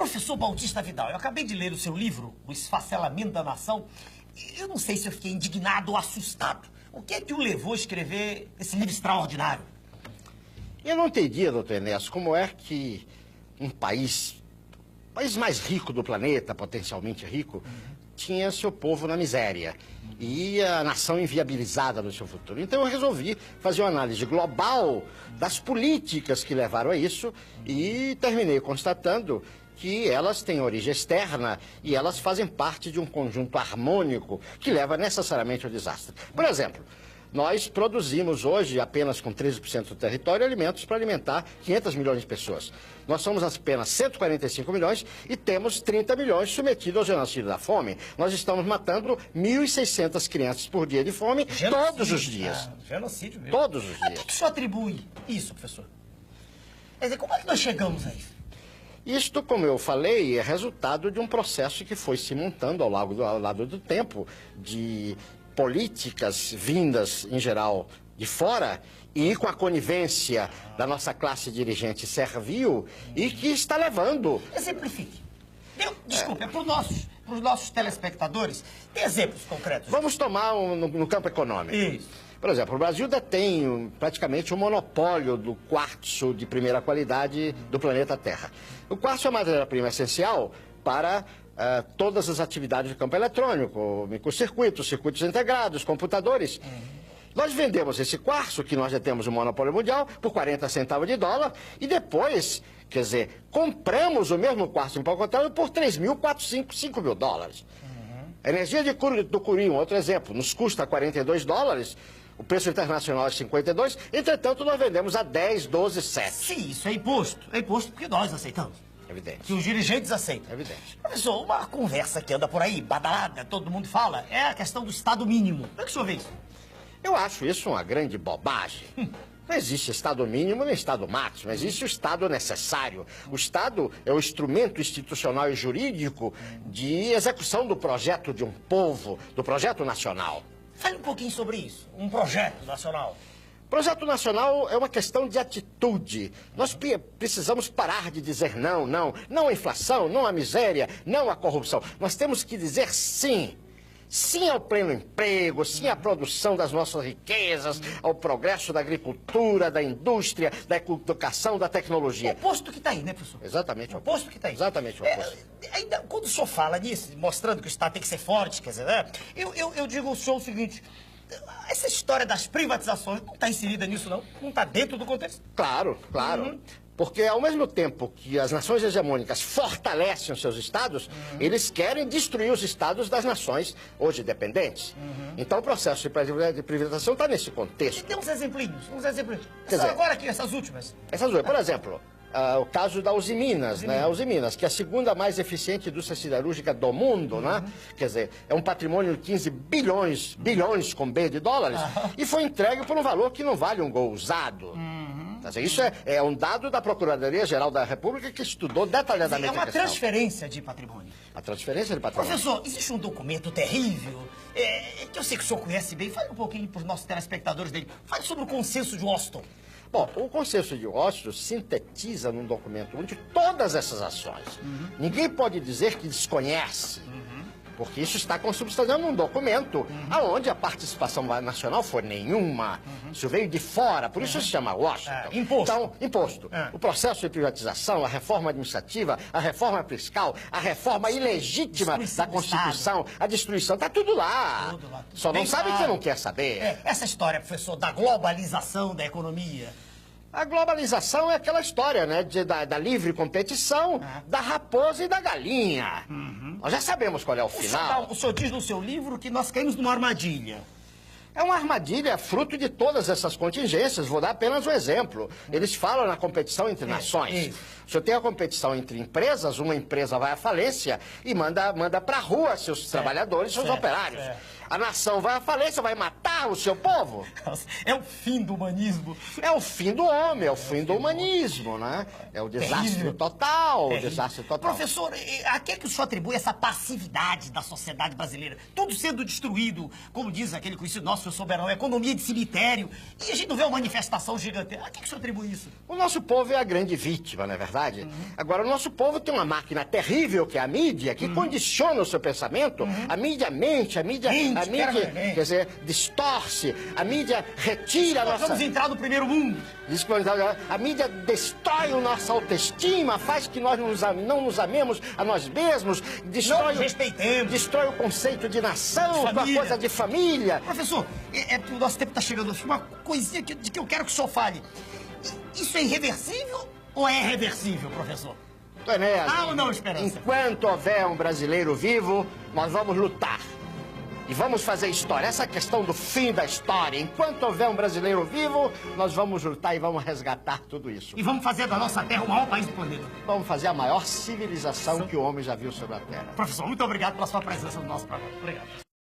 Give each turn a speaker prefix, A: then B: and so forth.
A: Professor Bautista Vidal, eu acabei de ler o seu livro, O Esfacelamento da Nação. Eu não sei se eu fiquei indignado ou assustado. O que é que o levou a escrever esse livro extraordinário?
B: Eu não entendia, doutor Enéas, como é que um país mais rico do planeta, potencialmente rico, tinha seu povo na miséria e a nação inviabilizada no seu futuro. Então eu resolvi fazer uma análise global das políticas que levaram a isso e terminei constatando que elas têm origem externa e elas fazem parte de um conjunto harmônico que leva necessariamente ao desastre. Por exemplo, nós produzimos hoje, apenas com 13% do território, alimentos para alimentar 500 milhões de pessoas. Nós somos apenas 145 milhões e temos 30 milhões submetidos ao genocídio da fome. Nós estamos matando 1.600 crianças por dia de fome todos os dias.
A: Genocídio mesmo.
B: Todos os
A: A
B: dias.
A: que o senhor atribui isso, professor? Quer dizer, como é que nós chegamos a isso?
B: Isto, como eu falei, é resultado de um processo que foi se montando ao lado do tempo, de políticas vindas, em geral, de fora e com a conivência da nossa classe dirigente servil e que está levando...
A: Exemplifique. Desculpe, é para os nossos telespectadores. Tem exemplos concretos?
B: Vamos tomar no campo econômico.
A: Isso.
B: Por exemplo, o Brasil detém praticamente o monopólio do quartzo de primeira qualidade do planeta Terra. O quartzo é a matéria-prima essencial para todas as atividades do campo eletrônico, microcircuitos, circuitos integrados, computadores. Nós vendemos esse quartzo, que nós detemos o monopólio mundial, por 40 centavos de dólar e depois, quer dizer, compramos o mesmo quartzo empacotado por 3.405 mil dólares. A energia do Cury, um outro exemplo, nos custa 42 dólares, o preço internacional é 52, entretanto nós vendemos a 10, 12, 7.
A: Sim, isso é imposto. É imposto porque nós aceitamos.
B: Evidente.
A: Que os dirigentes aceitam.
B: Evidente.
A: Professor, uma conversa que anda por aí, badalada, todo mundo fala, é a questão do Estado mínimo. Como é que o senhor vê isso?
B: Eu acho isso uma grande bobagem. Não existe Estado mínimo nem Estado máximo, existe o Estado necessário. O Estado é o instrumento institucional e jurídico de execução do projeto de um povo, do projeto nacional.
A: Fale um pouquinho sobre isso, um projeto nacional.
B: Projeto nacional é uma questão de atitude. Nós precisamos parar de dizer não, não. Não à inflação, não à miséria, não à corrupção. Nós temos que dizer sim. Sim ao pleno emprego, sim à produção das nossas riquezas, ao progresso da agricultura, da indústria, da educação, da tecnologia.
A: O oposto que está aí, né, professor?
B: Exatamente
A: o oposto que está aí.
B: Exatamente o oposto.
A: Ainda, quando o senhor fala nisso, mostrando que o Estado tem que ser forte, quer dizer, né? Eu digo ao senhor o seguinte, essa história das privatizações não está inserida nisso, não? Não está dentro do contexto?
B: Claro, claro. Porque ao mesmo tempo que as nações hegemônicas fortalecem os seus estados, eles querem destruir os estados das nações hoje dependentes. Então o processo de privatização está nesse contexto.
A: E tem uns exemplinhos,
B: Quer dizer,
A: agora aqui, essas últimas.
B: Essas duas, por exemplo, o caso da Uzi Minas, né? A Uzi Minas, que é a segunda mais eficiente indústria siderúrgica do mundo, né? Quer dizer, é um patrimônio de 15 bilhões com B de dólares, e foi entregue por um valor que não vale um gol usado. Quer dizer, isso é um dado da Procuradoria-Geral da República que estudou detalhadamente a questão.
A: É uma transferência de patrimônio.
B: A transferência de patrimônio.
A: Professor, existe um documento terrível, que eu sei que o senhor conhece bem. Fale um pouquinho para os nossos telespectadores dele. Fale sobre o Consenso de Washington.
B: Bom, o Consenso de Washington sintetiza num documento único todas essas ações. Ninguém pode dizer que desconhece, porque isso está consubstanciado num documento onde a participação nacional foi nenhuma. Isso veio de fora, por isso se chama Washington.
A: Imposto.
B: Então, imposto. O processo de privatização, a reforma administrativa, a reforma fiscal, a reforma ilegítima da Constituição, a destruição, está tudo lá.
A: Tudo lá.
B: Só não sabe quem não quer saber.
A: Essa história, professor, da globalização da economia.
B: A globalização é aquela história, né, da livre competição, da raposa e da galinha. Nós já sabemos qual é o final.
A: O senhor diz no seu livro que nós caímos numa armadilha.
B: É uma armadilha fruto de todas essas contingências. Vou dar apenas um exemplo. Eles falam na competição entre nações. Se eu tenho a competição entre empresas, uma empresa vai à falência e manda para a rua seus trabalhadores, seus operários. A nação vai à falência, vai matar o seu povo.
A: É o fim do humanismo.
B: É o fim do homem, é o fim do humanismo, né? É o desastre total, o desastre total.
A: Professor, a que é que o senhor atribui essa passividade da sociedade brasileira? Tudo sendo destruído, como diz aquele conhecido nosso, seu soberano, economia de cemitério, e a gente não vê uma manifestação gigantesca. A que é que o senhor atribui isso?
B: O nosso povo é a grande vítima, não é verdade? Agora, o nosso povo tem uma máquina terrível, que é a mídia, que condiciona o seu pensamento. A mídia mente, a mídia, quer dizer, distorce, a mídia retira a nossa...
A: Vamos entrar no primeiro mundo.
B: A mídia destrói a nossa autoestima, faz que nós não nos amemos a nós mesmos,
A: Não nos respeitemos.
B: destrói o conceito de nação, a coisa de família.
A: Professor, o nosso tempo está chegando. Uma coisinha de que eu quero que o senhor fale. Isso é irreversível ou é reversível, professor?
B: Enéas,
A: Ou não, Esperança?
B: enquanto houver um brasileiro vivo, nós vamos lutar. E vamos fazer história. Essa questão do fim da história. Enquanto houver um brasileiro vivo, nós vamos lutar e vamos resgatar tudo isso.
A: E vamos fazer da nossa terra o maior país do planeta.
B: Vamos fazer a maior civilização que o homem já viu sobre a Terra.
A: Professor, muito obrigado pela sua presença no nosso programa. Obrigado.